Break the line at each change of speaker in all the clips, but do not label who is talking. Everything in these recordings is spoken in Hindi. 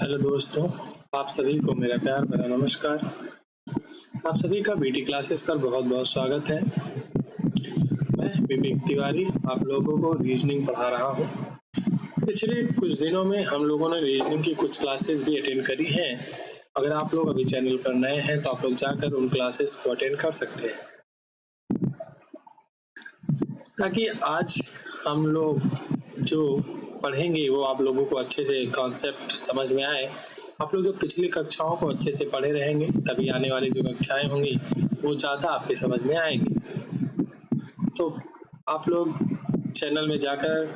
हेलो दोस्तों, आप सभी को मेरा प्यार भरा नमस्कार। आप सभी का बीटी क्लासेस पर बहुत-बहुत स्वागत है। मैं विवेक तिवारी आप लोगों को रीजनिंग पढ़ा रहा हूँ। पिछले कुछ दिनों में हम लोगों ने रीजनिंग की कुछ क्लासेस भी अटेंड करी हैं। अगर आप लोग अभी चैनल पर नए हैं तो आप लोग जाकर उन क्लासेस को अटेंड कर सकते हैं, ताकि आज हम लोग जो पढ़ेंगे वो आप लोगों को अच्छे से कॉन्सेप्ट समझ में आए। आप लोग जब पिछली कक्षाओं को अच्छे से पढ़े रहेंगे तभी आने वाली जो कक्षाएं होंगी वो ज़्यादा आपके समझ में आएंगी। तो आप लोग चैनल में जाकर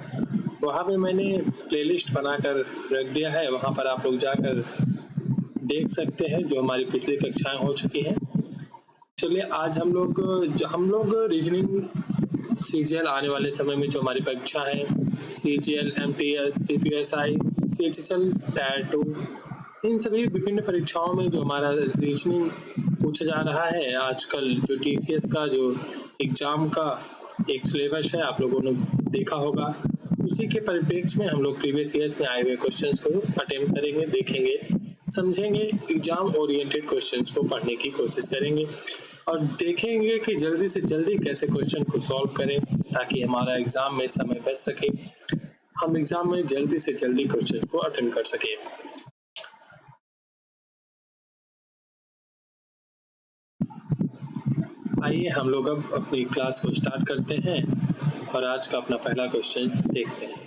वहाँ पे मैंने प्लेलिस्ट बनाकर रख दिया है, वहाँ पर आप लोग जाकर देख सकते हैं जो हमारी पिछली कक्षाएं हो चुकी हैं। चलिए आज हम लोग रीजनिंग सीजीएल आने वाले समय में जो हमारी परीक्षा है, सीजीएल, एमटीएस, सीपीएसआई, सीएचएसएल, टायर 2, इन सभी विभिन्न परीक्षाओं में जो हमारा रीजनिंग पूछा जा रहा है, आजकल जो टीसीएस का जो एग्जाम का एक सिलेबस है आप लोगों ने देखा होगा, उसी के परिप्रेक्ष्य में हम लोग प्रीवियस ईयर्स में आए हुए क्वेश्चंस को अटेम्प्ट करेंगे, देखेंगे, समझेंगे, एग्जाम ओरिएंटेड क्वेश्चंस को पढ़ने की कोशिश करेंगे और देखेंगे कि जल्दी से जल्दी कैसे क्वेश्चन को सॉल्व करें ताकि हमारा एग्जाम में समय बच सके, हम एग्जाम में जल्दी से जल्दी क्वेश्चन को अटेंड कर सके। आइए हम लोग अब अपनी क्लास को स्टार्ट करते हैं और आज का अपना पहला क्वेश्चन देखते हैं।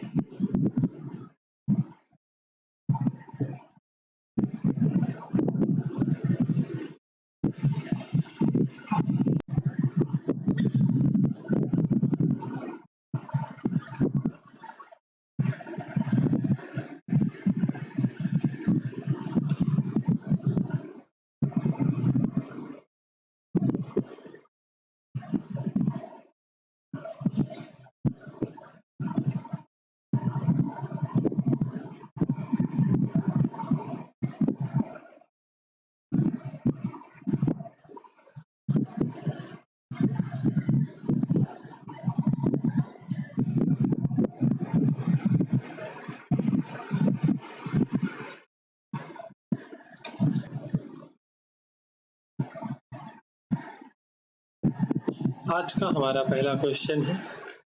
आज का हमारा पहला क्वेश्चन है,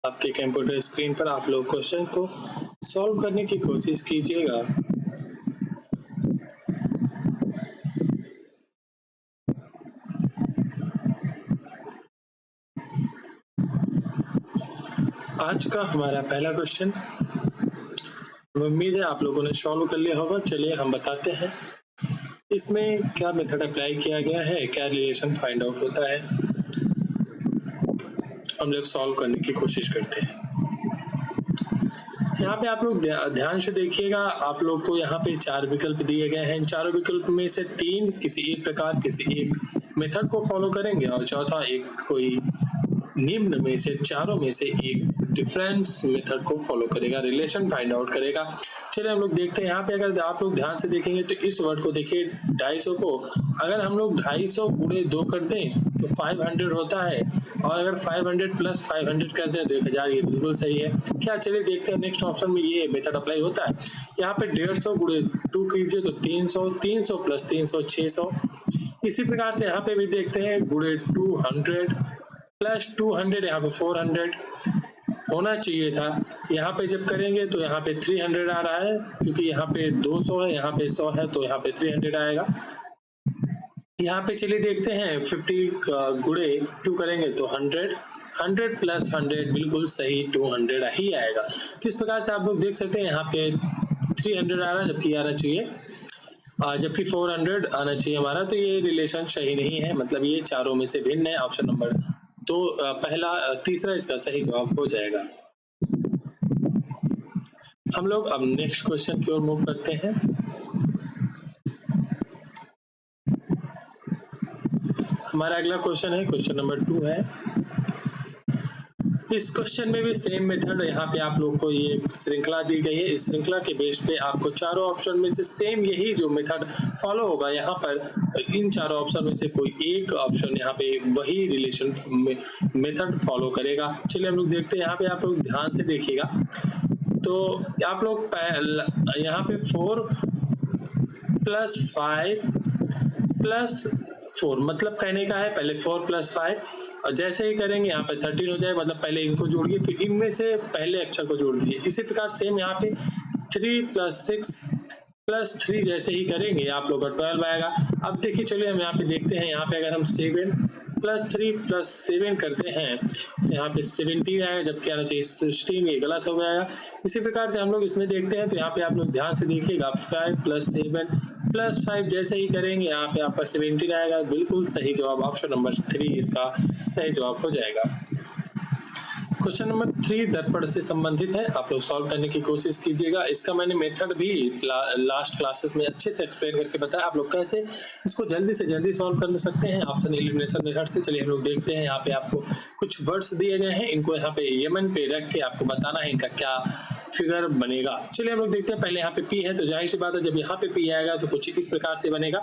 आपके कंप्यूटर स्क्रीन पर आप लोग क्वेश्चन को सॉल्व करने की कोशिश कीजिएगा। आज का हमारा पहला क्वेश्चन, उम्मीद है आप लोगों ने सॉल्व कर लिया होगा। चलिए हम बताते हैं इसमें क्या मेथड अप्लाई किया गया है, क्या रिलेशन फाइंड आउट होता है, हम लोग सॉल्व करने की कोशिश करते हैं। यहाँ पे आप लोग ध्यान से देखिएगा, आप लोग को यहाँ पे 4 विकल्प दिए गए हैं। इन चारों विकल्प में से 3 किसी एक प्रकार किसी एक मेथड को फॉलो करेंगे और चौथा एक कोई निम्न में से चारों में से एक डिफरेंस मेथड को फॉलो करेगा, रिलेशन फाइंड आउट करेगा। चलिए हम लोग देखते हैं। यहाँ पे अगर आप लोग ध्यान से देखेंगे तो इस वर्ड को देखिए 250 को अगर हम लोग 250 गुणे 2 कर दें तो 500 होता है और अगर 500 प्लस 500 कर दें तो 1000, ये बिल्कुल सही है। क्या, चलिए देखते हैं नेक्स्ट ऑप्शन में ये मेथड अप्लाई होता है। यहाँ पे 150 गुणे 2 कीजिए तो 300, 300 प्लस 300 600। इसी प्रकार से यहाँ पे भी देखते हैं गुणे 200 प्लस 200, यहाँ पे 400 होना चाहिए था। यहाँ पे जब करेंगे तो यहाँ पे 300 आ रहा है, क्योंकि यहाँ पे 200 है, यहाँ पे 100 है, तो यहाँ पे 300 आएगा। यहाँ पे चलिए देखते हैं 50 गुणे 2 करेंगे तो 100, 100 प्लस 100 बिल्कुल सही 200 ही आएगा। तो इस प्रकार से आप लोग देख सकते हैं यहाँ पे 300 आ रहा है जबकि आना चाहिए जबकि 400 आना चाहिए हमारा, तो ये रिलेशन सही नहीं है, मतलब ये चारों में से भिन्न है। ऑप्शन नंबर तो तीसरा इसका सही जवाब हो जाएगा। हम लोग अब नेक्स्ट क्वेश्चन की ओर मूव करते हैं। हमारा अगला क्वेश्चन है, क्वेश्चन नंबर 2 है। इस क्वेश्चन में भी सेम मेथड, यहाँ पे आप लोग को ये श्रृंखला दी गई है। इस श्रृंखला के बेस पे आपको चारों ऑप्शन में से सेम यही जो मेथड फॉलो होगा। यहाँ पर इन चारों ऑप्शन में से कोई एक ऑप्शन यहाँ पे वही रिलेशन मेथड फॉलो करेगा। चलिए हम लोग देखते हैं। यहाँ पे आप लोग ध्यान से देखिएगा तो आप लोग यहाँ पे 4 +5 +4, मतलब कहने का है पहले 4 + 5 और जैसे ही करेंगे यहाँ पे 13 हो जाएगा, मतलब पहले इनको जोड़िए फिर इनमें से पहले अक्षर को जोड़ दीजिए। इसी प्रकार सेम यहाँ पे 3 + 6 +3 जैसे ही करेंगे आप लोग का 12 आएगा। अब देखिए चलिए हम यहाँ पे देखते हैं, यहाँ पे अगर हम 7 + 3 + 7 करते हैं तो यहाँ पे 17 आएगा, जबकि आना चाहिए 16, ये गलत हो गया। इसी प्रकार से हम लोग इसमें देखते हैं तो यहाँ पे आप लोग ध्यान से देखिएगा 5 + 7 + 5 जैसे ही करेंगे यहाँ पे आपका 17 आएगा। बिल्कुल सही जवाब ऑप्शन नंबर 3 इसका सही जवाब हो जाएगा। क्वेश्चन नंबर 3 दर्पण से संबंधित है, आप लोग सॉल्व करने की कोशिश कीजिएगा। इसका मैंने मेथड भी लास्ट क्लासेस में अच्छे से एक्सप्लेन करके बताया, आप लोग कैसे इसको जल्दी से जल्दी सॉल्व कर सकते हैं ऑप्शन एलिमिनेशन मेथड से। चलिए हम लोग देखते हैं, यहाँ पे आपको कुछ वर्ड्स दिए गए हैं, इनको यहाँ पे यमन पे रख के आपको बताना है इनका क्या फिगर बनेगा। चलिए हम लोग देखते हैं, पहले यहाँ पे P है तो जाहिर सी बात है जब यहाँ पे P आएगा तो कुछ इस प्रकार से बनेगा।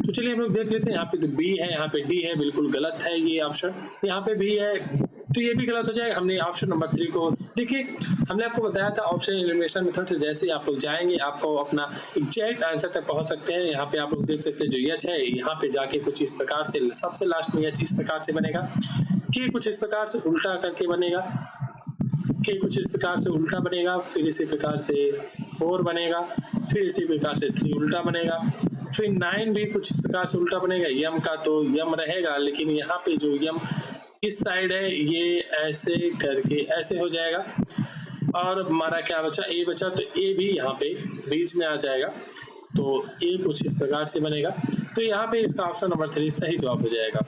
तो चलिए हम लोग देख लेते हैं, यहाँ पे तो B है, यहाँ पे D है, बिल्कुल गलत है ये ऑप्शन। यहाँ पे भी है तो ये भी गलत हो जाएगा। हमने ऑप्शन नंबर 3 को देखिए, हमने आपको बताया था ऑप्शन एलिमिनेशन मेथड से जैसे ही आप लोग जाएंगे आपको अपना एग्जैक्ट आंसर तक पहुंच सकते हैं। यहाँ पे आप लोग देख सकते हैं जो यच है यहाँ पे जाके कुछ इस प्रकार से सबसे लास्ट में यच इस प्रकार से बनेगा, के कुछ इस प्रकार से उल्टा करके बनेगा, के कुछ इस प्रकार से उल्टा बनेगा, फिर इसी प्रकार से 4 बनेगा, फिर इसी प्रकार से 3 उल्टा बनेगा, फिर 9 भी कुछ इस प्रकार से उल्टा बनेगा। यम का तो यम रहेगा, लेकिन यहाँ पे जो यम इस साइड है ये ऐसे करके ऐसे हो जाएगा। और हमारा क्या बचा, ए बचा, तो ए भी यहाँ पे बीच में आ जाएगा, तो ए कुछ इस प्रकार से बनेगा। तो यहाँ पे इसका ऑप्शन नंबर 3 सही जवाब हो जाएगा।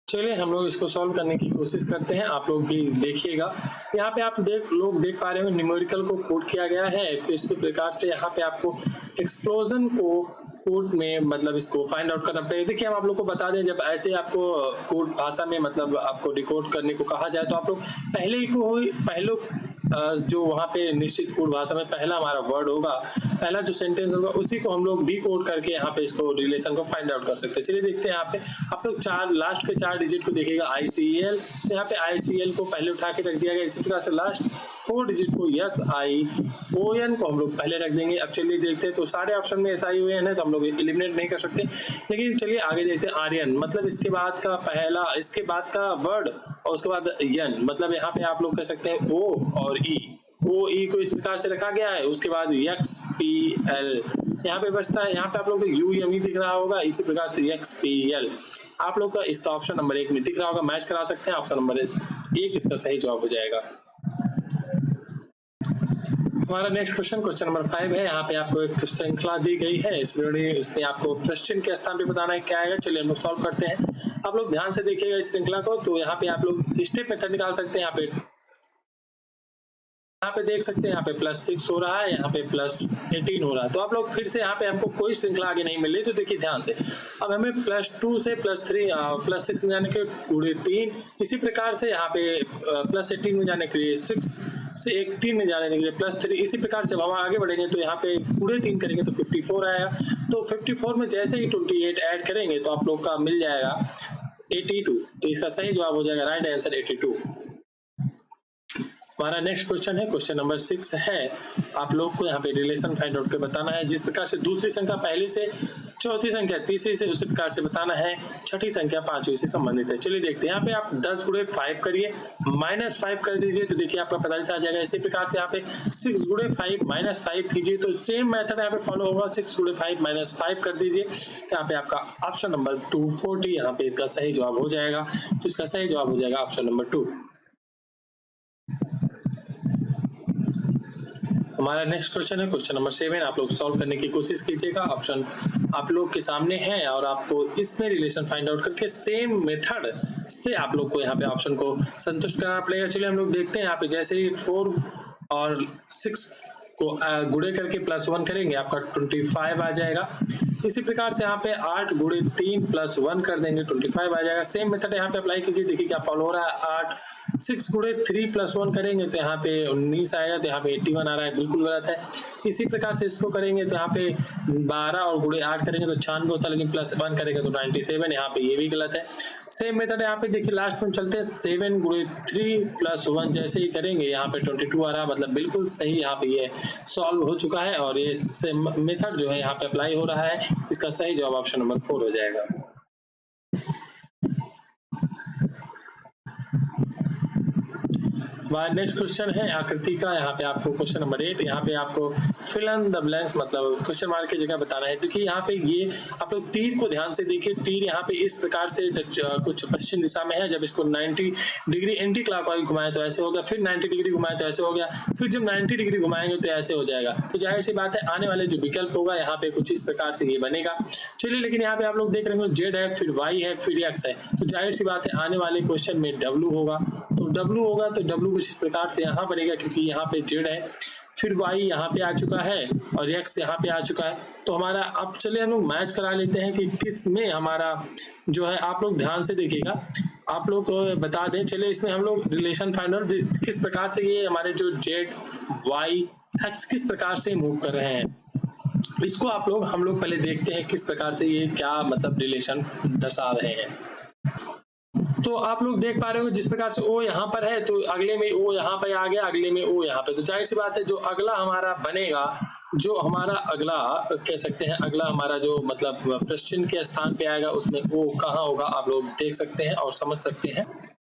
चलिए हम लोग इसको सॉल्व करने की कोशिश करते हैं, आप लोग भी देखिएगा। यहाँ पे आप लोग देख पा रहे हो न्यूमेरिकल को कोड किया गया है, फिर इसी प्रकार से यहाँ पे आपको एक्सप्लोजन को कोड में मतलब इसको फाइंड आउट करना पड़ेगा। देखिए हम आप लोग को बता दें, जब ऐसे आपको कोड भाषा में मतलब आपको डिकोड करने को कहा जाए तो आप लोग पहले जो वहाँ पे निश्चित कोड भाषा में पहला हमारा वर्ड होगा, पहला जो सेंटेंस होगा उसी को हम लोग डिकोड करके यहाँ पे इसको रिलेशन को फाइंड आउट कर सकते हैं। चलिए देखते हैं, यहाँ पे आप लोग लास्ट के 4 डिजिट को देखिएगा ICL, यहाँ पे ICL को पहले उठा के रख दिया गया। इसी प्रकार से लास्ट 4 डिजिट को SION को हम लोग पहले रख देंगे। अब चलिए देखते हैं, तो सारे ऑप्शन में SION है तो हम लोग एलिमिनेट नहीं कर सकते, लेकिन चलिए आगे देखते हैं। आर्यन मतलब इसके बाद का वर्ड और उसके बाद यन, मतलब यहाँ पे आप लोग कह सकते हैं O और E को इस प्रकार से रखा गया है। उसके बाद XPL यहाँ पे बचता है, यहाँ पे आप लोग को UME दिख रहा होगा, इसी प्रकार से XPL आप लोग का इसका ऑप्शन नंबर 1 में दिख रहा होगा, मैच करा सकते हैं। ऑप्शन नंबर 1 इसका सही जवाब हो जाएगा। हमारा नेक्स्ट क्वेश्चन नंबर 5 है। यहाँ पे आपको एक श्रृंखला दी गई है, इसमें आपको प्रश्न के स्थान पे बताना है क्या आएगा। चलिए हम लोग सॉल्व करते हैं, आप लोग ध्यान से देखिएगा इस श्रृंखला को। तो यहाँ पे आप लोग स्टेप मेथड निकाल सकते हैं। यहाँ पे देख सकते हैं, यहाँ पे +6 हो रहा है, यहाँ पे +18 हो रहा है। तो आप लोग फिर से यहाँ पे हमको कोई श्रृंखला आगे नहीं मिल रही, तो देखिए ध्यान से, अब हमें +2 से +6 में जाने के गुणे 3, इसी प्रकार से यहाँ पे +18 में जाने के लिए 6 से 18 में जाने के लिए +3, इसी प्रकार से हम आगे बढ़ेंगे तो यहाँ पे गुणे 3 करेंगे तो 54 आएगा। तो 54 में जैसे ही 28 ऐड करेंगे तो आप लोग का मिल जाएगा 82, तो इसका सही जवाब हो जाएगा राइट आंसर 82। हमारा नेक्स्ट क्वेश्चन है, क्वेश्चन नंबर 6 है। आप लोग को यहाँ पे रिलेशन फाइंड आउट कर बताना है, जिस प्रकार से दूसरी संख्या पहली से, चौथी संख्या तीसरी से, उसी प्रकार से बताना है छठी संख्या पांचवी से संबंधित है। चलिए देखते हैं, यहाँ पे आप 10 गुणे 5 करिए, -5 कर दीजिए तो देखिए आपका 45 आ जाएगा। इसी प्रकार से यहाँ पे 6 गुणे 5 -5 कीजिए तो सेम मेथड यहाँ पे फॉलो होगा, 6 गुणे 5 -5 कर दीजिए, तो यहाँ पे आपका ऑप्शन नंबर 240 यहाँ पे इसका सही जवाब हो जाएगा। तो इसका सही जवाब हो जाएगा ऑप्शन नंबर 2। हमारा नेक्स्ट क्वेश्चन है, क्वेश्चन नंबर 7। आप लोग सॉल्व करने की कोशिश कीजिएगा, ऑप्शन आप लोग के सामने है और आपको इसमें रिलेशन फाइंड आउट करके सेम मेथड से आप लोग को यहाँ पे ऑप्शन को संतुष्ट करना पड़ेगा। चलिए हम लोग देखते हैं, यहाँ पे जैसे ही 4 और 6 को गुणे करके +1 करेंगे आपका 25 आ जाएगा। इसी प्रकार से यहाँ पे 8 गुणे 3 प्लस 1 कर देंगे 25 आ जाएगा। सेम मेथड यहाँ पे अप्लाई कीजिए, देखिए क्या फॉलो हो रहा है। 8 6 गुणे 3 प्लस 1 करेंगे तो यहाँ पे 19 आएगा, तो यहाँ पे 81 आ रहा है, बिल्कुल गलत है। इसी प्रकार से इसको करेंगे तो यहाँ पे 12 और गुणे 8 करेंगे तो 96 होता है, लेकिन प्लस 1 करेंगे तो 97, यहाँ पे ये भी गलत है। सेम मेथड यहाँ पे देखिए लास्ट में चलते हैं, 7 गुणे 3 प्लस 1 जैसे ही करेंगे यहाँ पे 22 आ रहा है, मतलब बिल्कुल सही यहाँ पे ये सॉल्व हो चुका है और ये मेथड जो है यहाँ पे अप्लाई हो रहा है। इसका सही जवाब ऑप्शन नंबर 4 हो जाएगा। नेक्स्ट क्वेश्चन है आकृति का, यहाँ पे आपको क्वेश्चन नंबर 8, यहाँ पे आपको फिल इन द ब्लैंक्स मतलब क्वेश्चन मार्क की जगह बताना है। देखिए यहाँ पे ये आप लोग तीर को ध्यान से देखिए, तीर यहाँ पे इस प्रकार से कुछ पश्चिम दिशा में है। जब इसको 90 डिग्री एंटी क्लॉकवाइज घुमाए तो ऐसे हो गया, फिर 90 डिग्री घुमाए तो ऐसे हो गया, फिर जब 90 डिग्री घुमाएंगे तो ऐसे हो जाएगा। तो जाहिर सी बात है आने वाले जो विकल्प होगा यहाँ पे कुछ इस प्रकार से ये बनेगा। चलिए, लेकिन यहाँ पे आप लोग देख रहे हो जेड है, फिर वाई है, फिर एक्स है, तो जाहिर सी बात है आने वाले क्वेश्चन में डब्ल्यू होगा। तो डब्ल्यू होगा तो डब्ल्यू कुछ इस प्रकार से यहाँ बनेगा, क्योंकि यहाँ पे जेड है, फिर वाई यहाँ पे आ चुका है और एक्स यहाँ पे आ चुका है। तो हमारा अब चलिए हम लोग मैच करा लेते हैं कि किस में हमारा जो है, आप लोग ध्यान से देखिएगा, आप लोग को बता दें। चलिए इसमें हम लोग रिलेशन फाइंड आउट किस प्रकार से ये हमारे जो जेड वाई एक्स किस प्रकार से मूव कर रहे हैं, इसको हम लोग पहले देखते हैं किस प्रकार से ये क्या मतलब रिलेशन दर्शा रहे हैं। तो आप लोग देख पा रहे हो जिस प्रकार से ओ यहाँ पर है तो अगले में ओ यहाँ पे आ गया, अगले में ओ यहाँ पे, तो जाहिर सी बात है जो अगला हमारा बनेगा, जो हमारा अगला कह सकते हैं, अगला हमारा जो मतलब प्रश्न के स्थान पे आएगा उसमें ओ कहाँ होगा आप लोग देख सकते हैं और समझ सकते हैं।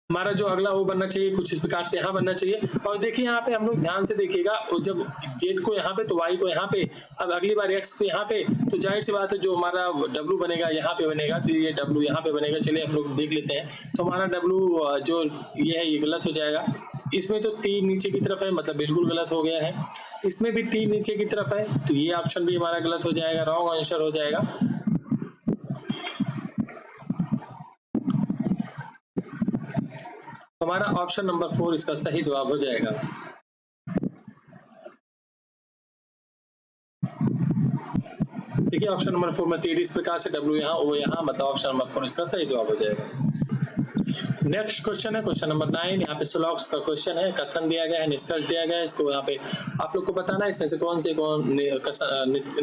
हमारा जो अगला वो बनना चाहिए कुछ इस प्रकार से यहाँ बनना चाहिए। और देखिए यहाँ पे हम लोग ध्यान से देखिएगा, जब जेड को यहाँ पे तो वाई को यहाँ पे, अब अगली बार एक्स को यहाँ पे, तो जाहिर सी बात है जो हमारा डब्ल्यू बनेगा यहाँ पे बनेगा, तो ये डब्ल्यू यहाँ पे बनेगा। चलिए हम लोग देख लेते हैं। तो हमारा डब्ल्यू जो ये है ये गलत हो जाएगा। इसमें तो 3 नीचे की तरफ है, मतलब बिल्कुल गलत हो गया है। इसमें भी 3 नीचे की तरफ है, तो ये ऑप्शन भी हमारा गलत हो जाएगा, रॉन्ग आंसर हो जाएगा। हमारा ऑप्शन नंबर 4 इसका सही जवाब हो जाएगा। देखिए ऑप्शन नंबर 4 में 3 इस प्रकार से डब्ल्यू यहाँ ओ यहाँ, मतलब ऑप्शन नंबर 4 इसका सही जवाब हो जाएगा। नेक्स्ट क्वेश्चन है क्वेश्चन नंबर 9, यहाँ पे स्लॉग्स का क्वेश्चन है, कथन दिया गया है, निष्कर्ष दिया गया है। इसको यहाँ पे आप लोग को बताना है इसमें से कौन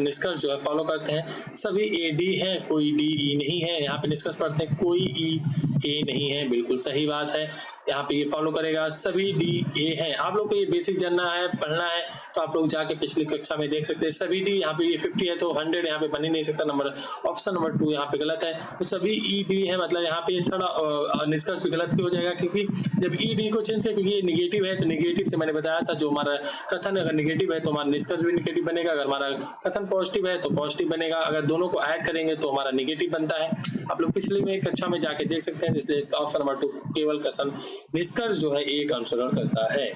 निष्कर्ष जो है फॉलो करते हैं। सभी ए डी है, कोई डी ई नहीं है। यहाँ पे निष्कर्ष पढ़ते हैं, कोई ई ए नहीं है, बिल्कुल सही बात है। यहाँ पे ये फॉलो करेगा, सभी डी ए है। आप लोग को ये बेसिक जानना है, पढ़ना है, तो आप लोग जाके पिछली कक्षा में देख सकते हैं। सभी डी यहाँ पे ये 50 है तो 100 यहाँ पे बन ही नहीं सकता नंबर, ऑप्शन नंबर 2 यहाँ पे गलत है। तो सभी ई डी है, मतलब यहाँ पे थोड़ा निष्कर्ष भी गलत हो जाएगा, क्योंकि जब ई डी को चेंज किया, क्योंकि ये निगेटिव है, तो निगेटिव से मैंने बताया था जो हमारा कथन अगर निगेटिव है तो हमारा निष्कर्ष भी निगेटिव बनेगा, अगर हमारा कथन पॉजिटिव है तो पॉजिटिव बनेगा, अगर दोनों को ऐड करेंगे तो हमारा निगेटिव बनता है। आप लोग पिछली में कक्षा में जाके देख सकते हैं, इसलिए इसका ऑप्शन नंबर 2 केवल कथन निष्कर्ष जो है एक अनुसरण करता है।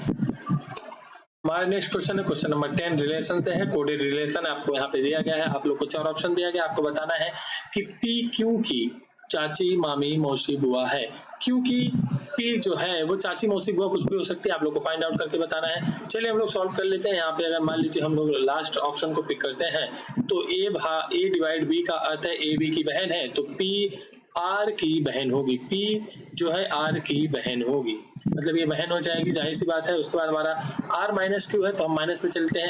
हमारा नेक्स्ट क्वेश्चन है क्वेश्चन नंबर 10, रिलेशन से है, कोडेड रिलेशन आपको यहाँ पे दिया गया है। आप लोग को 4 ऑप्शन दिया गया, आपको बताना है कि पी क्यों की चाची मामी मौसी बुआ है। क्योंकि पी जो है वो चाची मौसी बुआ कुछ भी हो सकती है, आप लोग को फाइंड आउट करके बताना है। चलिए हम लोग सॉल्व कर लेते हैं। यहाँ पे अगर मान लीजिए हम लोग लास्ट ऑप्शन को पिक करते हैं, तो ए डिवाइड बी का अर्थ है ए बी की बहन है, तो पी आर की बहन होगी, पी जो है आर की बहन होगी, मतलब ये बहन हो जाएगी, जाहिर सी बात है। उसके बाद हमारा आर माइनस क्यू है, तो हम माइनस में चलते हैं।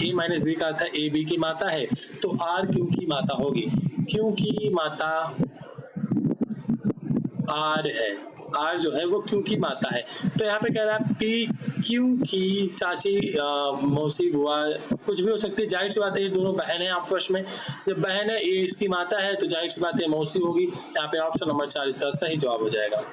ए माइनस बी का अर्थ है ए बी की माता है, तो आर क्यू की माता होगी, क्यू की माता आर है, आर जो है वो क्यू की माता है। तो यहाँ पे कह रहा है पी क्यू की चाची मौसी बुआ कुछ भी हो सकती है, जाहिर सी बात है ये दोनों बहन है आपस में, जब बहन है ये इसकी माता है तो जाहिर सी बात है मौसी होगी। यहाँ पे ऑप्शन नंबर 4 इसका सही जवाब हो जाएगा।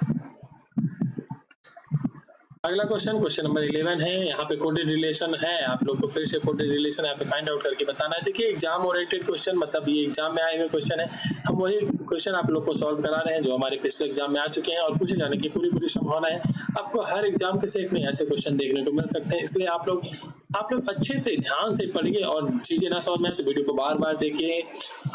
अगला क्वेश्चन नंबर 11 है, यहाँ पे कोडेड रिलेशन है। आप लोग को फिर से कोडेड रिलेशन यहाँ पे फाइंड आउट करके बताना है। देखिए एग्जाम ओरिएंटेड क्वेश्चन, मतलब ये एग्जाम में आए हुए क्वेश्चन है, हम वही क्वेश्चन आप लोग को सॉल्व करा रहे हैं जो हमारे पिछले एग्जाम में आ चुके हैं और पूछे जाने की पूरी संभावना है। आपको हर एग्जाम के सेट में ऐसे क्वेश्चन देखने को मिल सकते हैं, इसलिए आप लोग अच्छे से ध्यान से पढ़िए और चीजें ना समझ में आए तो वीडियो को बार-बार देखिए।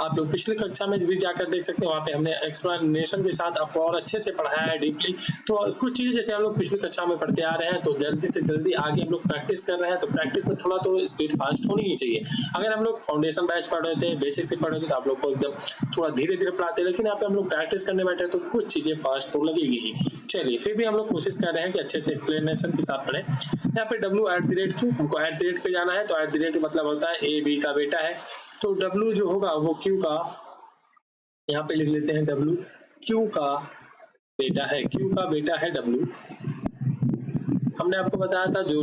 आप लोग पिछले कक्षा में भी जाकर देख सकते हैं, वहाँ पे हमने एक्सप्लेनेशन के साथ आपको और अच्छे से पढ़ाया है डीपली। तो कुछ चीजें जैसे हम लोग पिछली कक्षा में पढ़ते आ रहे हैं तो जल्दी से जल्दी आगे हम लोग प्रैक्टिस कर रहे हैं, तो प्रैक्टिस में थोड़ा तो स्पीड फास्ट होनी ही चाहिए। अगर हम लोग फाउंडेशन बैच पढ़ रहे थे, बेसिक से पढ़ रहे थे, तो आप लोग को एकदम थोड़ा धीरे-धीरे पढ़ाते, लेकिन यहाँ पे हम लोग प्रैक्टिस करने बैठे तो कुछ चीजें फास्ट तो लगेगी ही। चलिए फिर भी हम लोग कोशिश कर रहे हैं कि अच्छे से एक्सप्लेनेशन के साथ पढ़ें। यहाँ पे w@q, हमको @ पे जाना है, तो @ मतलब होता है a b का बेटा है, तो w जो होगा वो q का, यहाँ पे लिख लेते हैं w, q का बेटा है, q का बेटा है w। हमने आपको बताया था जो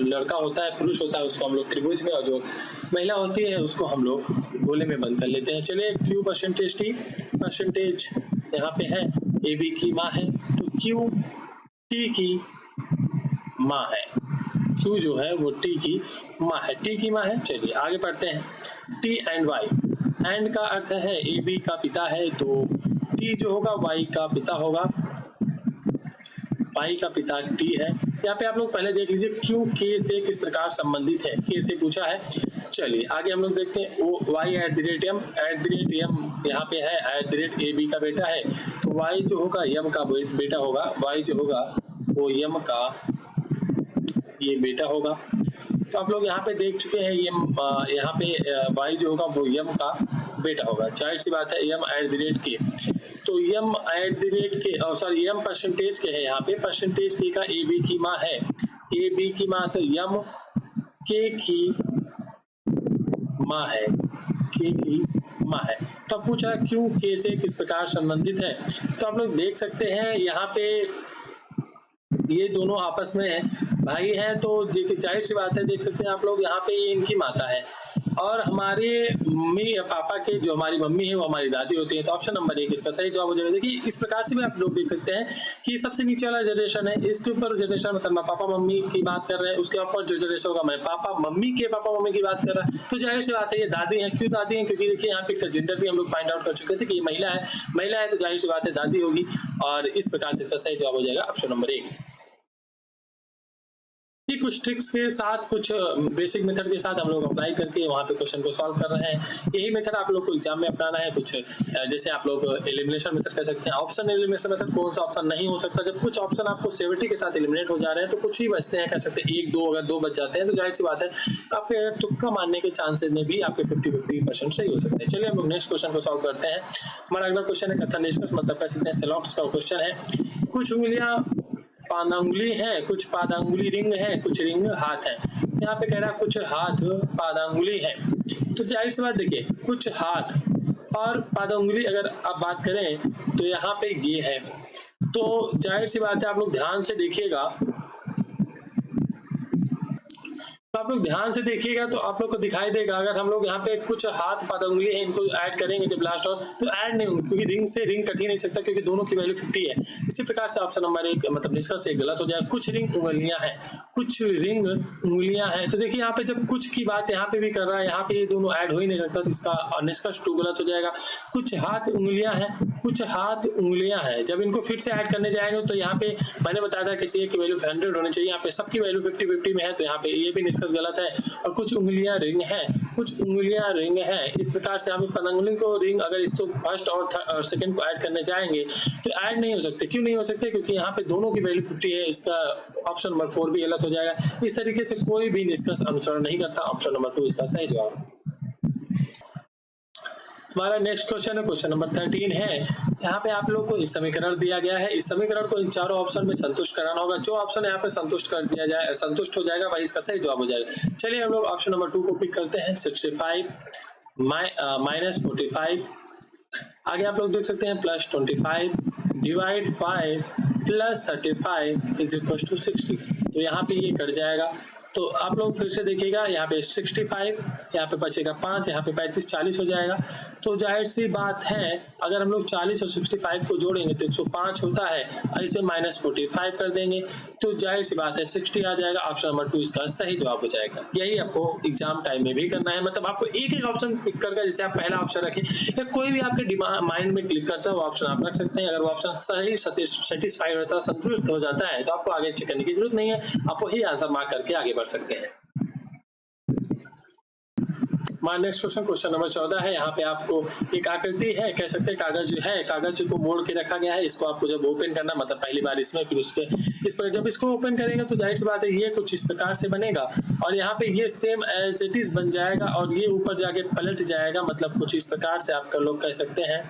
लड़का होता है, पुरुष होता है, उसको हम लोग त्रिभुज में, और जो महिला होती है उसको हम लोग गोले में बंद कर लेते हैं। चलिए q %t, परसेंटेज यहाँ पे है, a b की माँ है, तो q t की माँ है, q जो है वो t की माँ है, t की माँ है। चलिए आगे पढ़ते हैं। t and y, and का अर्थ है a b का पिता है, तो t जो होगा y का पिता होगा, y का पिता t है। यहाँ पे आप लोग पहले देख लीजिए q k से किस प्रकार संबंधित है, k से पूछा है। चलिए आगे हम लोग देखते हैं y@m, यहाँ पे है @ab का बेटा है, तो y जो होगा m का बेटा होगा, y जो होगा वो m का ये बेटा होगा। तो आप लोग यहाँ पे देख चुके हैं, यहाँ पे y जो होगा वो m का बेटा होगा, जाहिर सी बात है m@k, तो m परसेंटेज के है, यहाँ पे परसेंटेज के का ab की माँ है, ab की माँ तो m k की माँ है, k की माँ है। तो अब पूछा q k से किस प्रकार संबंधित है, तो आप लोग देख सकते हैं यहाँ पे ये दोनों आपस में भाई हैं, तो जाहिर सी बात है, देख सकते हैं आप लोग यहाँ पे ये इनकी माता है और हमारे मम्मी या पापा के जो हमारी मम्मी है वो हमारी दादी होती है, तो ऑप्शन नंबर 1 इसका सही जवाब हो जाएगा। देखिए इस प्रकार से भी आप लोग देख सकते हैं कि सबसे नीचे वाला जनरेशन है, इसके ऊपर जनरेशन मतलब मैं पापा मम्मी की बात कर रहे हैं, उसके ऊपर जो जनरेशन होगा मैं पापा मम्मी के पापा मम्मी की बात कर रहा है, तो जाहिर सी बात है ये दादी है। क्यों दादी है, क्योंकि देखिए यहाँ पे जेंडर भी हम लोग फाइंड आउट कर चुके थे कि ये महिला है, तो जाहिर सी बात है दादी होगी, और इस प्रकार से इसका सही जवाब हो जाएगा ऑप्शन नंबर 1। कुछ ट्रिक्स के साथ, कुछ बेसिक मेथड के साथ हम लोग अप्लाई करके वहाँ पे क्वेश्चन को सॉल्व कर रहे हैं। यही मेथड आप लोग को एग्जाम में अपनाना है। कुछ जैसे आप लोग एलिमिनेशन मेथड कर सकते हैं, ऑप्शन एलिमिनेशन मेथड, कौन सा ऑप्शन नहीं हो सकता, जब कुछ ऑप्शन आपको सेवेटी के साथ एलिमिनेट हो जा रहे हैं तो कुछ ही बचते हैं, कह सकते हैं 1 2, अगर 2 बच जाते हैं तो जाहिर सी बात है आपके तुक्का मारने के चांसेस में भी आपके 50-50% सही हो सकते हैं। चलिए हम लोग नेक्स्ट क्वेश्चन को सॉल्व करते हैं। हमारा अगला क्वेश्चन है कथन निष्कर्ष, मतलब कह सकते हैं सेलॉक्स का क्वेश्चन है। कुछ उंगलियां पादांगुली है, कुछ पादांगुली रिंग है, कुछ रिंग हाथ है। यहाँ पे कह रहा है कुछ हाथ पादांगुली है, तो जाहिर सी बात देखिए कुछ हाथ और पादांगुली अगर आप बात करें तो यहाँ पे ये है, तो जाहिर सी बात है आप लोग ध्यान से देखिएगा, तो आप लोग ध्यान से देखिएगा तो आप लोग को दिखाई देगा, अगर हम लोग यहाँ पे कुछ हाथ पादांगुली है इनको ऐड करेंगे जब लास्ट और तो ऐड नहीं होंगे, क्योंकि रिंग से रिंग कट ही नहीं सकता, क्योंकि दोनों की वैल्यू 50 है। इसी प्रकार से ऑप्शन नंबर 1 मतलब निष्कर्ष से गलत हो जाएगा। कुछ रिंग उंगलियां हैं, कुछ रिंग उंगलियां हैं, तो देखिए यहाँ पे जब कुछ की बात यहाँ पे भी कर रहा है, यहाँ पे ये दोनों ऐड हो ही नहीं सकता, तो इसका निष्कर्ष 2 गलत हो जाएगा। कुछ हाथ उंगलियां हैं, कुछ हाथ उंगलियां हैं, जब इनको फिर से ऐड करने जाएंगे तो यहाँ पे मैंने बताया था किसी एक की वैल्यू 100 होनी चाहिए, यहाँ पे सबकी वैल्यू 50-50 में है, तो यहाँ पे ये भी निष्कर्ष गलत है। और कुछ उंगलियां रिंग हैं, कुछ उंगलियां रिंग हैं, इस प्रकार से हम पादांगुली को रिंग अगर इसको फर्स्ट और सेकंड को ऐड करने जाएंगे तो ऐड नहीं हो सकते। क्यों नहीं हो सकते, क्योंकि यहाँ पे दोनों की वैल्यू 50 है, इसका ऑप्शन नंबर 4 भी गलत हो जाएगा। इस तरीके से कोई भी निष्कर्ष अनुसरण नहीं करता, ऑप्शन नंबर 2 इसका सही जवाब। हमारा नेक्स्ट क्वेश्चन है, क्वेश्चन नंबर 13 है। यहाँ पे आप लोग को एक समीकरण दिया गया है, इस समीकरण को इन चारों ऑप्शन में संतुष्ट कराना होगा। जो ऑप्शन यहाँ पे संतुष्ट कर दिया जाए, संतुष्ट हो जाएगा वही इसका सही जवाब हो जाएगा। चलिए हम लोग ऑप्शन नंबर 2 को पिक करते हैं। 65 माइनस 45, आगे आप लोग देख सकते हैं plus 25 divide 5 plus 35 is equal to 60, तो यहाँ पे ये कट जाएगा। तो आप लोग फिर से देखिएगा, यहाँ पे 65, यहाँ पे बचेगा 5, यहाँ पे 35 40 हो जाएगा। तो जाहिर सी बात है अगर हम लोग 40 और 65 को जोड़ेंगे तो 105 होता है, ऐसे -45 कर देंगे तो जाहिर सी बात है 60 आ जाएगा। ऑप्शन नंबर 2 इसका सही जवाब हो जाएगा। यही आपको एग्जाम टाइम में भी करना है, मतलब आपको एक एक ऑप्शन पिक करके, जैसे आप पहला ऑप्शन रखें या कोई भी आपके माइंड में क्लिक करता है वो ऑप्शन आप रख सकते हैं। अगर वो ऑप्शन सही सेटिस्फाइड होता है, संतुष्ट हो जाता है, तो आपको आगे चेक करने की जरूरत नहीं है, आप वही आंसर मार्क करके आगे बढ़ सकते हैं। हमारा नेक्स्ट क्वेश्चन, क्वेश्चन नंबर 14 है। यहाँ पे आपको एक आकृति है, कह सकते हैं कागज है, कागज को मोड़ के रखा गया है। इसको आपको जब ओपन करना, मतलब पहली बार इसमें, फिर उसके इस पर जब इसको ओपन करेंगे तो जाहिर सी बात है ये कुछ इस प्रकार से बनेगा और यहाँ पे ये सेम एज इट इज बन जाएगा और ये ऊपर जाके पलट जाएगा, मतलब कुछ इस प्रकार से आपका लोग कह सकते हैं,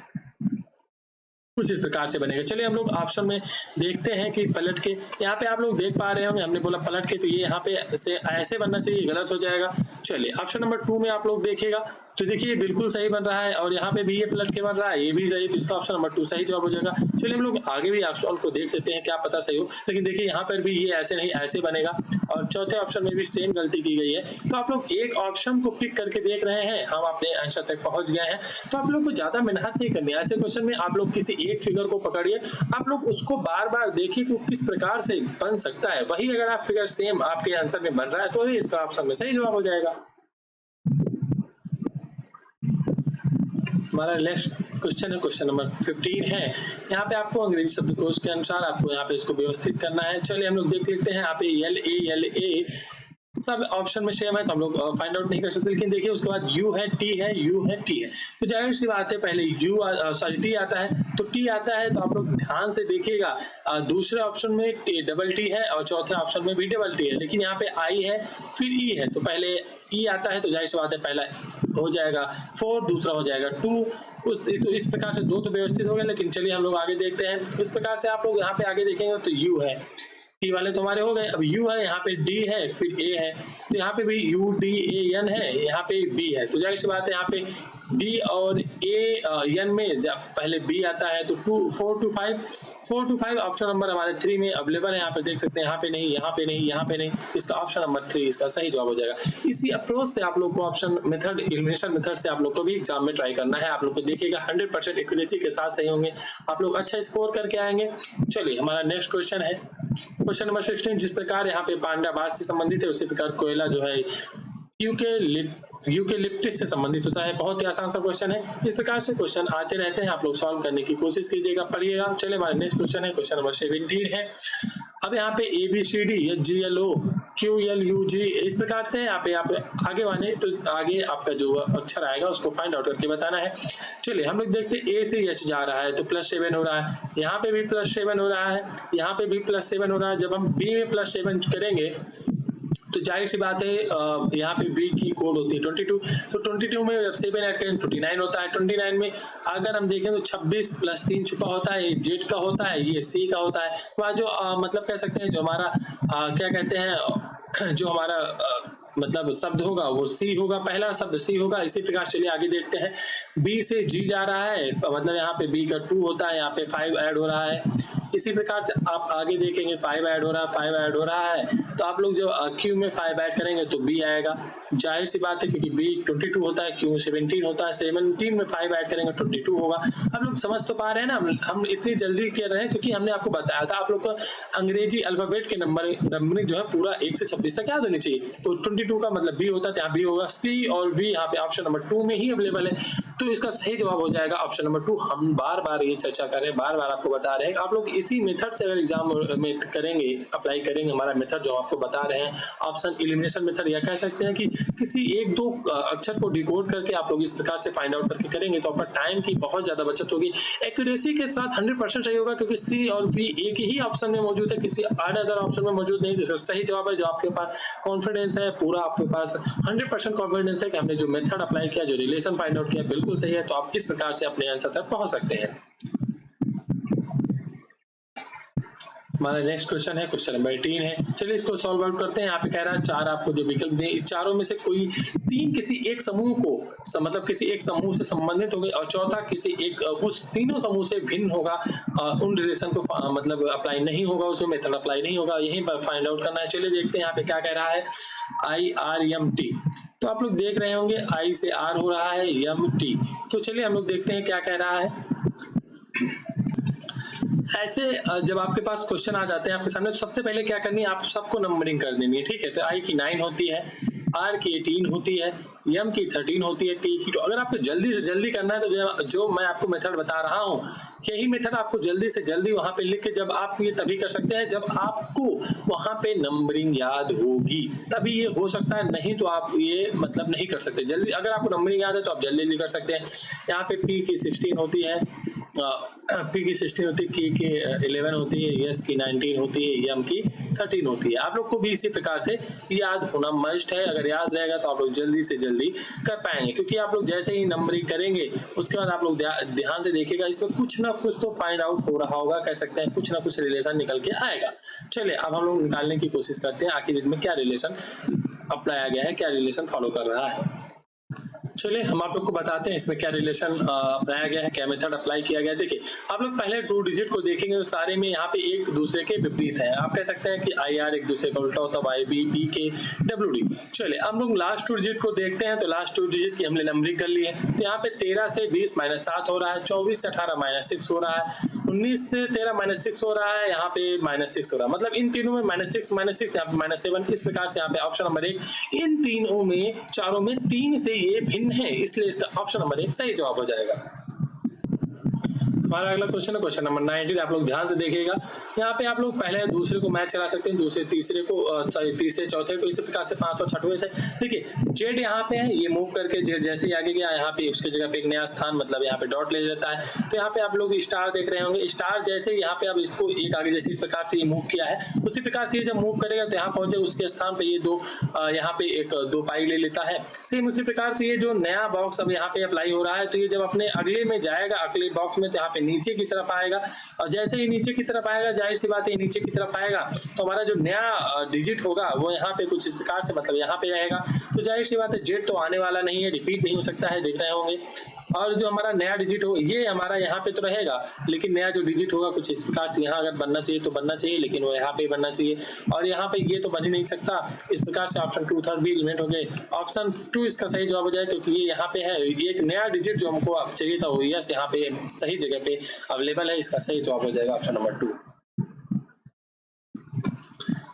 कुछ इस प्रकार से बनेगा। चलिए हम लोग ऑप्शन में देखते हैं कि पलट के, यहाँ पे आप लोग देख पा रहे होंगे, हमने बोला पलट के, तो ये यहाँ पे से ऐसे बनना चाहिए, गलत हो जाएगा। चलिए ऑप्शन नंबर 2 में आप लोग देखिएगा तो देखिए बिल्कुल सही बन रहा है और यहाँ पे भी ये पलट के बन रहा है, ये भी सही, तो इसका ऑप्शन नंबर 2 सही जवाब हो जाएगा। चलिए हम लोग आगे भी ऑप्शन को देख सकते हैं, क्या पता सही हो, लेकिन देखिए यहाँ पर भी ये ऐसे नहीं ऐसे बनेगा और चौथे ऑप्शन में भी सेम गलती की गई है। तो आप लोग एक ऑप्शन को पिक करके देख रहे हैं, हम अपने आंसर तक पहुंच गए हैं। तो आप लोग को ज्यादा मेहनत नहीं करनी है ऐसे क्वेश्चन में। आप लोग किसी एक फिगर को पकड़िए, आप लोग उसको बार बार देखिए कि किस प्रकार से बन सकता है, वही अगर आप फिगर सेम आपके आंसर में बन रहा है तो ही इसका ऑप्शन में सही जवाब हो जाएगा। हमारा नेक्स्ट क्वेश्चन है, क्वेश्चन नंबर 15 है। यहाँ पे आपको अंग्रेजी शब्दकोश के अनुसार आपको यहाँ पे इसको व्यवस्थित करना है। चलिए हम लोग देख लेते हैं। यहाँ पे LA सब ऑप्शन में सेम है तो हम लोग फाइंड आउट नहीं कर सकते, लेकिन देखिए उसके बाद U है, T है, U है, T है, तो जाहिर सी बात है पहले T आता है, तो T आता है तो आप लोग ध्यान से देखिएगा, दूसरे ऑप्शन में डबल T है और चौथे ऑप्शन में भी डबल T है, लेकिन यहाँ पे I है फिर E है, तो पहले E आता है तो जाहिर सी बात है पहला हो जाएगा 4, दूसरा हो जाएगा 2, तो इस प्रकार से दो तो व्यवस्थित हो गए। लेकिन चलिए हम लोग आगे देखते हैं। इस प्रकार से आप लोग यहाँ पे आगे देखेंगे तो U है, टी वाले तो हमारे हो गए, अब U है, यहाँ पे D है, फिर A है, तो यहाँ पे भी UDAN है, यहाँ पे B है, तो जाहिर सी बात है यहाँ पे D और AN में जब पहले B आता है तो 4 to 5 ऑप्शन नंबर हमारे 3 में अवेलेबल है। यहाँ पे देख सकते हैं, यहाँ पे नहीं, यहाँ पे नहीं, यहाँ पे नहीं, इसका ऑप्शन नंबर 3 इसका सही जवाब हो जाएगा। इसी अप्रोच से आप लोग को ऑप्शन मेथड, एलिमिनेशन मेथड से आप लोग को भी एग्जाम में ट्राई करना है। आप लोग को देखिएगा 100% एक्यूरेसी के साथ सही होंगे, आप लोग अच्छा स्कोर करके आएंगे। चलिए हमारा नेक्स्ट क्वेश्चन है, क्वेश्चन नंबर 16। जिस प्रकार यहाँ पे पांडाबाद से संबंधित है उसी प्रकार कोयला जो है यूकेलिप्टस से संबंधित होता है। बहुत ही आसान सा क्वेश्चन है, इस प्रकार से क्वेश्चन आते रहते हैं, आप लोग सॉल्व करने की कोशिश कीजिएगा, पढ़िएगा। चलिए हमारा नेक्स्ट क्वेश्चन है, क्वेश्चन नंबर 17 है। अब यहाँ पे ABCD या GLO QLUG इस प्रकार से यहाँ पे आप आगे वाले, तो आगे आपका जो अक्षर आएगा उसको फाइंड आउट करके बताना है। चलिए हम लोग देखते हैं A से H जा रहा है तो +7 हो रहा है, यहाँ पे भी +7 हो रहा है, यहाँ पे भी +7 हो रहा है। जब हम B में +7 करेंगे तो जाहिर सी बात है यहाँ पे B की कोड होती है 22, तो 22 में 7 ऐड करें 29 होता है। 29 में अगर हम देखें तो 26 + 3 छुपा होता है, ये Z का होता है, ये C का होता है। तो जो मतलब कह सकते हैं जो हमारा क्या कहते हैं, जो हमारा मतलब शब्द होगा वो C होगा, पहला शब्द C होगा। इसी प्रकार चलिए आगे देखते हैं। B से G जा रहा है, मतलब यहाँ पे B का 2 होता है, यहाँ पे 5 ऐड हो रहा है। इसी प्रकार से आप आगे देखेंगे 5 ऐड हो रहा है, 5 ऐड हो रहा है, तो आप लोग जब Q में 5 ऐड करेंगे तो B आएगा। जाहिर सी बात है क्योंकि B 22 होता है, Q 17 होता है, 17 में 5 ऐड करेंगे 22 होगा। आप लोग समझ तो पा रहे हैं ना, हम इतनी जल्दी कर रहे हैं क्योंकि हमने आपको बताया था आप लोग को अंग्रेजी अल्फाबेट के नंबरिंग जो है पूरा 1 से 26 तक याद होनी चाहिए। तो 22 का मतलब B होता है, यहाँ B होगा। C और V यहाँ पे ऑप्शन नंबर 2 में ही अवेलेबल है, तो इसका सही जवाब हो जाएगा ऑप्शन नंबर 2। हम बार बार ये चर्चा कर रहे हैं, बार बार आपको बता रहे हैं, आप लोग इसी मेथड से अगर एग्जाम में करेंगे, अप्लाई करेंगे हमारा मेथड जो आपको बता रहे हैं, ऑप्शन एलिमिनेशन मेथड, या कह सकते हैं कि किसी 1-2 अक्षर को डिकोड करके आप लोग इस प्रकार से फाइंड आउट करके करेंगे तो आपका टाइम की बहुत ज्यादा बचत होगी। एक्यूरेसी के साथ 100% सही होगा क्योंकि C और V एक ही ऑप्शन में मौजूद है, किसी अदर ऑप्शन में मौजूद नहीं। तो सही जवाब है, जो आपके पास कॉन्फिडेंस है, पूरा आपके पास 100% कॉन्फिडेंस है कि हमने जो मेथड अप्लाई किया, जो रिलेशन फाइंड आउट किया, बिल्कुल सही है, तो आप इस प्रकार से अपने आंसर तक पहुंच सकते हैं। हमारा नेक्स्ट क्वेश्चन है, क्वेश्चन नंबर 18 है। चलिए इसको सॉल्व आउट करते हैं। यहाँ पे कह रहा है 4 आपको जो विकल्प दिए, इस चारों में से कोई 3 किसी एक समूह को मतलब किसी एक समूह से संबंधित होंगे और चौथा किसी एक उस तीनों समूह से भिन्न होगा, उन रिलेशन को मतलब अप्लाई नहीं होगा, उसमें मेथड अप्लाई नहीं होगा, यहीं पर फाइंड आउट करना है। चलिए देखते हैं यहाँ पे क्या कह रहा है, IRMT। तो आप लोग देख रहे होंगे I से R हो रहा है, MT। तो चलिए हम लोग देखते हैं क्या कह रहा है। ऐसे जब आपके पास क्वेश्चन आ जाते हैं आपके सामने, सबसे पहले क्या करनी है, आप सबको नंबरिंग कर देनी है, ठीक है। तो I की 9 होती है, R की 18 होती है, M की 13 होती है, T की। तो अगर आपको जल्दी से जल्दी करना है तो जो मैं आपको मेथड बता रहा हूँ, यही मेथड आपको जल्दी से जल्दी वहां पे लिख के, जब आप ये तभी कर सकते हैं जब आपको वहां पे नंबरिंग याद होगी, तभी ये हो सकता है, नहीं तो आप ये मतलब नहीं कर सकते जल्दी। अगर आपको नंबरिंग याद है तो आप जल्दी कर सकते हैं। यहाँ पे P की 16 होती है, P की 16 होती है, K की 11 होती है, S की 19 होती है, M की 13 होती है। आप लोग को भी इसी प्रकार से याद होना मस्ट है। अगर याद रहेगा तो आप लोग जल्दी से जल्दी कर पाएंगे, क्योंकि आप लोग जैसे ही नंबरिंग करेंगे उसके बाद आप लोग ध्यान से देखिएगा, इसमें कुछ ना कुछ तो फाइंड आउट हो रहा होगा, कह सकते हैं कुछ ना कुछ रिलेशन निकल के आएगा। चलिए अब हम लोग निकालने की कोशिश करते हैं आखिर इसमें क्या रिलेशन अप्लाई गया है, क्या रिलेशन फॉलो कर रहा है। चलिए हम आप लोग को बताते हैं इसमें क्या रिलेशन अपनाया गया है, क्या मेथड अप्लाई किया गया है। देखिए आप लोग पहले 2 डिजिट को देखेंगे तो सारे में यहाँ पे एक दूसरे के विपरीत है। आप कह सकते हैं कि IR एक दूसरे का उल्टा होता है, YB, PK, WD। चलिए हम लोग लास्ट 2 डिजिट को देखते हैं। तो लास्ट 2 डिजिट की हमने नंबरिंग कर ली है। तो यहाँ पे 13 से 20 -7 हो रहा है, 24 से 18 -6 हो रहा है, 19 से 13 -6 हो रहा है, यहाँ पे -6 हो रहा है। मतलब इन तीनों में -6 यहाँ पे -7। इस प्रकार से यहाँ पे ऑप्शन नंबर 1 इन तीनों में चारों में 3 से ये भिन्न है, इसलिए इसका ऑप्शन नंबर 1 सही जवाब हो जाएगा। हमारा अगला क्वेश्चन है क्वेश्चन नंबर 19। आप लोग ध्यान से देखिएगा, यहाँ पे आप लोग पहले दूसरे को मैच करा सकते हैं, दूसरे तीसरे को तीसरे चौथे को, इसी प्रकार से 5 और 6वें से। देखिए जेड यहाँ पे है, ये मूव करके जेड जैसे ही आगे गया यहाँ पे उसके जगह पे एक नया स्थान मतलब यहाँ पे डॉट ले लेता है। तो यहाँ पे आप लोग स्टार देख रहे होंगे, स्टार जैसे यहाँ पे अब इसको एक आगे जैसे इस प्रकार से ये मूव किया है, उसी प्रकार से ये जब मूव करेगा तो यहाँ पहुंचे उसके स्थान पे ये 2 यहाँ पे एक 2 पाई ले लेता है। सेम उसी प्रकार से ये जो नया बॉक्स अब यहाँ पे अप्लाई हो रहा है, तो ये जब अपने अगले में जाएगा, अगले बॉक्स में, तो यहाँ पे नीचे की तरफ आएगा, और जैसे ही नीचे की तरफ आएगा, जाहिर सी बात है नीचे की तरफ आएगा तो हमारा जो नया डिजिट होगा वो यहाँ पे कुछ इस प्रकार से मतलब यहाँ पे रहेगा। तो जाहिर सी बात है जेड तो आने वाला नहीं है, रिपीट नहीं हो सकता है, देख रहे होंगे। और जो हमारा नया डिजिट हो ये हमारा यहाँ पे तो रहेगा, लेकिन नया जो डिजिट होगा कुछ इस प्रकार से यहाँ अगर बनना चाहिए तो बनना चाहिए, लेकिन वो यहाँ पे बनना चाहिए, और यहाँ पे ये तो बन ही नहीं सकता। इस प्रकार से ऑप्शन 2 3 भी एलिमिनेट हो गए। ऑप्शन 2 इसका सही जवाब हो जाए, क्योंकि ये यहाँ पे है, एक नया डिजिट जो हमको चाहिए था वो यस यहाँ पे सही जगह पे अवेलेबल है। इसका सही जवाब हो जाएगा ऑप्शन नंबर 2।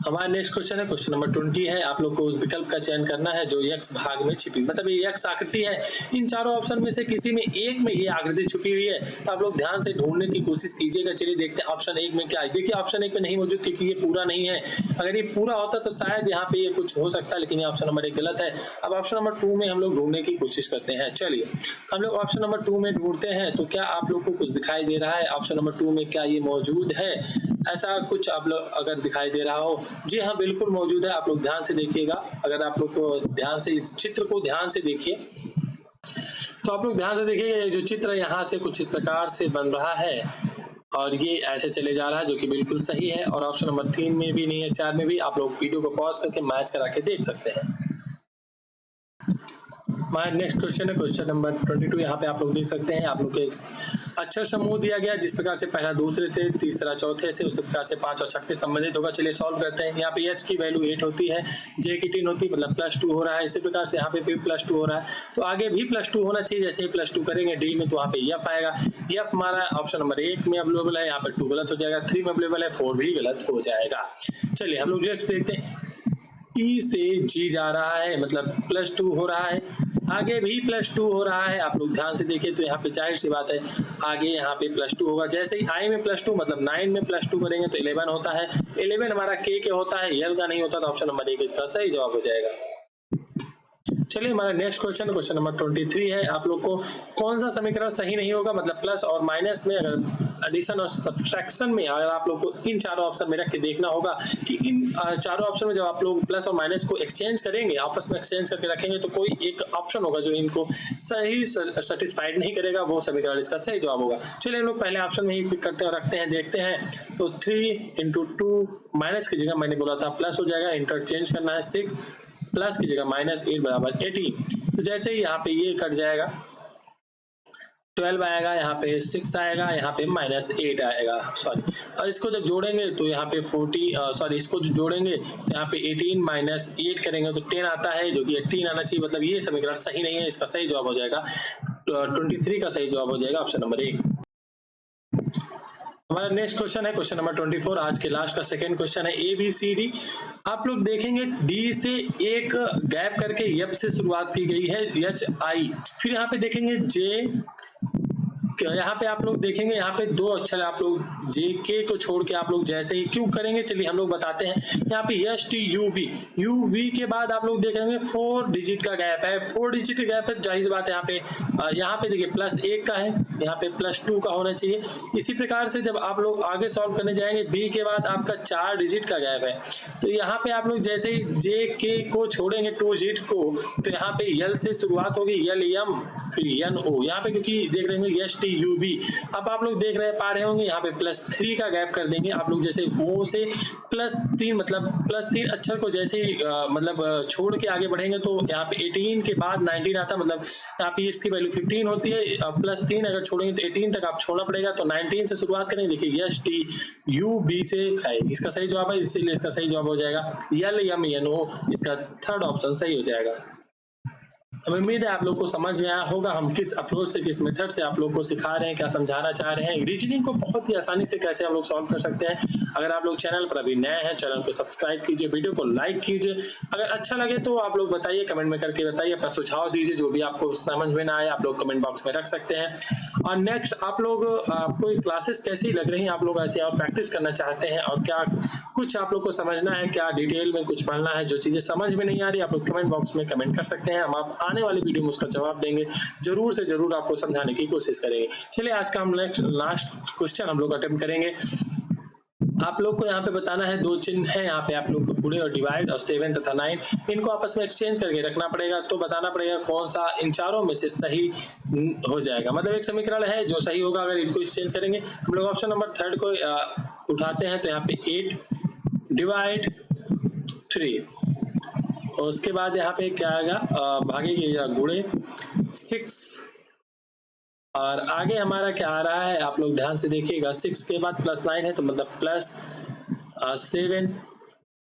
हमारा नेक्स्ट क्वेश्चन है क्वेश्चन नंबर 20 है। आप लोग को उस विकल्प का चयन करना है जो एक्स भाग में छिपी, मतलब ये एक्स आकृति है। इन चारों ऑप्शन में से किसी में एक में ये आकृति छुपी हुई है, तो आप लोग ध्यान से ढूंढने की कोशिश कीजिएगा। चलिए देखते हैं ऑप्शन 1 में क्या है। देखिए ऑप्शन 1 में नहीं मौजूद, क्योंकि ये पूरा नहीं है। अगर ये पूरा होता तो शायद यहाँ पे ये कुछ हो सकता है, लेकिन ये ऑप्शन नंबर 1 गलत है। अब ऑप्शन नंबर 2 में हम लोग ढूंढने की कोशिश करते हैं। चलिए हम लोग ऑप्शन नंबर 2 में ढूंढते हैं, तो क्या आप लोग को कुछ दिखाई दे रहा है ऑप्शन नंबर 2 में, क्या ये मौजूद है? ऐसा कुछ आप लोग अगर दिखाई दे रहा हो, जी हाँ बिल्कुल मौजूद है। आप लोग ध्यान से देखिएगा, अगर आप लोग को ध्यान से इस चित्र को ध्यान से देखिए, तो आप लोग ध्यान से देखिए जो चित्र यहाँ से कुछ इस प्रकार से बन रहा है और ये ऐसे चले जा रहा है, जो कि बिल्कुल सही है। और ऑप्शन नंबर 3 में भी नहीं है, 4 में भी। आप लोग वीडियो को पॉज करके मैच करा के देख सकते हैं। हमारा नेक्स्ट क्वेश्चन है क्वेश्चन नंबर 22। यहाँ पे आप लोग देख सकते हैं, आप लोग को एक अक्षर समूह दिया गया, जिस प्रकार से पहला दूसरे से, तीसरा चौथे से, उसी प्रकार से 5 और 6 संबंधित होगा। चलिए सॉल्व करते हैं। यहाँ पे एच की वैल्यू 8 होती है, जे की 3 होती है, मतलब +2 हो रहा है। इसी प्रकार से यहाँ पे भी +2 हो रहा है, तो आगे भी +2 होना चाहिए। जैसे ही +2 करेंगे डी में, तो वहाँ पे एफ आएगा। एफ हमारा ऑप्शन नंबर 1 में अवेलेबल है, यहाँ पे 2 गलत हो जाएगा, 3 में अवेलेबल है, 4 भी गलत हो जाएगा। चलिए हम लोग नेक्स्ट देखते हैं। ई से जी जा रहा है, मतलब +2 हो रहा है, आगे भी +2 हो रहा है। आप लोग ध्यान से देखिए, तो यहाँ पे जाहिर सी बात है आगे यहाँ पे +2 होगा। जैसे ही आई में +2 मतलब 9 में +2 करेंगे तो 11 होता है। 11 हमारा के होता है, यल का नहीं होता, तो ऑप्शन नंबर 1 इसका सही जवाब हो जाएगा। चलिए हमारा नेक्स्ट क्वेश्चन, क्वेश्चन नंबर 23 है। आप लोग को कौन सा समीकरण सही नहीं होगा, मतलब प्लस और माइनस में, अगर एडिशन और सब्ट्रैक्शन में अगर आप लोग को इन चारों ऑप्शन में रख के देखना होगा कि इन चारों ऑप्शन में जब आप लोग प्लस और माइनस को एक्सचेंज करेंगे, आपस में एक्सचेंज करके रखेंगे, तो कोई एक ऑप्शन होगा जो इनको सही सेटिस्फाइड नहीं करेगा, वो समीकरण इसका सही जवाब होगा। चलिए हम लोग पहले ऑप्शन में ही पिक करते हैं, रखते हैं, देखते हैं। तो 3 × 2 माइनस की जगह मैंने बोला था प्लस हो जाएगा, इंटरचेंज करना है 6 प्लस की जगह -8 बराबर 18। तो जैसे ही यहाँ पे ये कट जाएगा 12 आएगा, यहाँ पे 6 आएगा, यहाँ पे -8 आएगा, सॉरी। और इसको जब जोड़ेंगे तो यहाँ पे इसको जोड़ेंगे तो यहाँ पे 18 - 8 करेंगे तो 10 आता है, जो कि 18 आना चाहिए। मतलब ये समीकरण सही नहीं है, इसका सही जवाब हो जाएगा 23 का सही जवाब हो जाएगा ऑप्शन नंबर 1। हमारा नेक्स्ट क्वेश्चन है क्वेश्चन नंबर 24, आज के लास्ट का सेकंड क्वेश्चन है ABCD। आप लोग देखेंगे डी से एक गैप करके एफ से शुरुआत की गई है, HI, फिर यहाँ पे देखेंगे जे, यहाँ पे आप लोग देखेंगे यहाँ पे दो अक्षर आप लोग JK को छोड़ के आप लोग जैसे ही क्यों करेंगे, चलिए हम लोग बताते हैं। यहाँ पे STUV, UV के बाद आप लोग देखेंगे 4 डिजिट का गैप है, 4 डिजिट का गैप है, जाहिर बात है यहाँ पे देखिए +1 का है, यहाँ पे +2 का होना चाहिए। इसी प्रकार से जब आप लोग आगे सॉल्व करने जाएंगे, B के बाद आपका 4 डिजिट का गैप है, तो यहाँ पे आप लोग जैसे ही JK को छोड़ेंगे 2 डिजिट को, तो यहाँ पे L से शुरुआत होगी, LM, फिर NO, यहाँ पे क्योंकि देख रहे होंगे STUV। अब आप लोग पा रहे होंगे यहाँ पे +3 का गैप कर देंगे आप लोग, जैसे O से +3, मतलब +3 अक्षर को जैसे छोड़ के आगे बढ़ेंगे तो यहाँ पे 18 के बाद 19 आता, मतलब यहाँ पे इसकी वैल्यू 15 होती है, +3 अगर छोड़ेंगे तो 18 तक आप छोड़ना पड़ेगा, तो 19 से शुरुआत करेंगे। देखिए STUV से है, इसका सही जवाब है, इसीलिए इसका सही जवाब हो जाएगा LMNO, इसका थर्ड ऑप्शन सही हो जाएगा। हमें उम्मीद है आप लोग को समझ में आया होगा हम किस अप्रोच से, किस मेथड से आप लोग को सिखा रहे हैं, क्या समझाना चाह रहे हैं, रीजनिंग को बहुत ही आसानी से कैसे हम लोग सॉल्व कर सकते हैं। अगर आप लोग चैनल पर अभी नए हैं, चैनल को सब्सक्राइब कीजिए, वीडियो को लाइक कीजिए, अगर अच्छा लगे तो आप लोग बताइए, कमेंट में करके बताइए, अपना सुझाव दीजिए, जो भी आपको समझ में ना आए आप लोग कमेंट बॉक्स में रख सकते हैं। और नेक्स्ट आपको क्लासेस कैसी लग रही है, आप लोग ऐसे और प्रैक्टिस करना चाहते हैं, और क्या कुछ आप लोग को समझना है, क्या डिटेल में कुछ पढ़ना है, जो चीजें समझ में नहीं आ रही आप लोग कमेंट बॉक्स में कमेंट कर सकते हैं। हम आप आने वाली वीडियो में उसका जवाब देंगे, जरूर से जरूर आपको समझाने की कोशिश करेंगे। चलिए आज का हम लास्ट क्वेश्चन हम लोग अटेम्प्ट करेंगे। आप लोग को यहाँ पे बताना है, दो चिन्ह है यहाँ पे आप लोग को, पूरे और डिवाइड और 7 तथा 9, इनको आपस में एक्सचेंज करके रखना पड़ेगा। तो बताना पड़ेगा कौन सा इन चारों में से सही हो जाएगा, मतलब एक समीकरण है जो सही होगा अगर इनको एक्सचेंज करेंगे। हम लोग ऑप्शन नंबर 3 को उठाते हैं, तो यहाँ पे 8 डिवाइड 3, और उसके बाद यहाँ पे क्या आएगा, भागेगा गुणे 6, और आगे हमारा क्या आ रहा है आप लोग ध्यान से देखिएगा, 6 के बाद +9 है, तो मतलब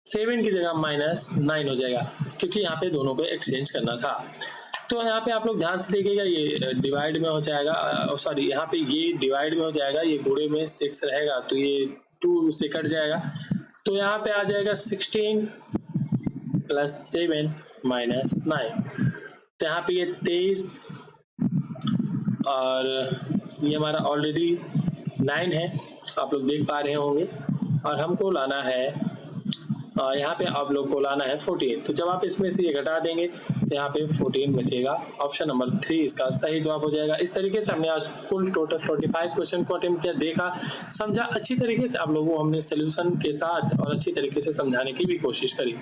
+7 की जगह -9 हो जाएगा, क्योंकि यहाँ पे दोनों को एक्सचेंज करना था। तो यहाँ पे आप लोग ध्यान से देखिएगा, ये डिवाइड में हो जाएगा, सॉरी यहाँ पे ये डिवाइड में हो जाएगा, ये गुणे में 6 रहेगा, तो ये 2 से कट जाएगा, तो यहाँ पे आ जाएगा 16 + 7 - 9, तो यहाँ पे ये 23, और ये हमारा ऑलरेडी 9 है, आप लोग देख पा रहे होंगे, और हमको लाना है यहाँ पे आप लोग को लाना है 14। तो जब आप इसमें से ये घटा देंगे तो यहाँ पे 14 बचेगा, ऑप्शन नंबर 3 इसका सही जवाब हो जाएगा। इस तरीके से हमने आज कुल टोटल 45 क्वेश्चन को अटेम्प्ट किया, देखा, समझा अच्छी तरीके से, आप लोगों को हमने सोल्यूशन के साथ और अच्छी तरीके से समझाने की भी कोशिश करी।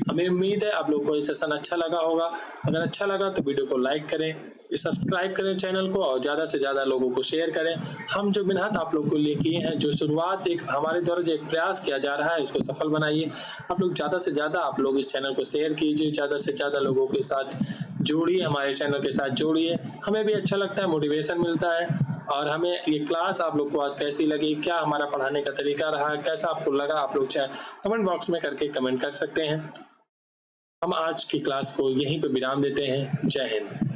हमें उम्मीद है आप लोग को ये सेशन अच्छा लगा होगा। अगर अच्छा लगा तो वीडियो को लाइक करें, सब्सक्राइब करें चैनल को, और ज्यादा से ज्यादा लोगों को शेयर करें। हम जो मेहनत आप लोग को लिए किए हैं, जो शुरुआत एक हमारे द्वारा जो एक प्रयास किया जा रहा है, उसको सफल बनाइए। आप लोग ज्यादा से ज्यादा आप लोग इस चैनल को शेयर कीजिए, ज्यादा से ज्यादा लोगों के साथ जोड़िए, हमारे चैनल के साथ जोड़िए, हमें भी अच्छा लगता है, मोटिवेशन मिलता है। और हमें ये क्लास आप लोग को आज कैसी लगी, क्या हमारा पढ़ाने का तरीका रहा, कैसा आपको लगा, आप लोग कमेंट बॉक्स में करके कमेंट कर सकते हैं। हम आज की क्लास को यहीं पे विराम देते हैं। जय हिंद।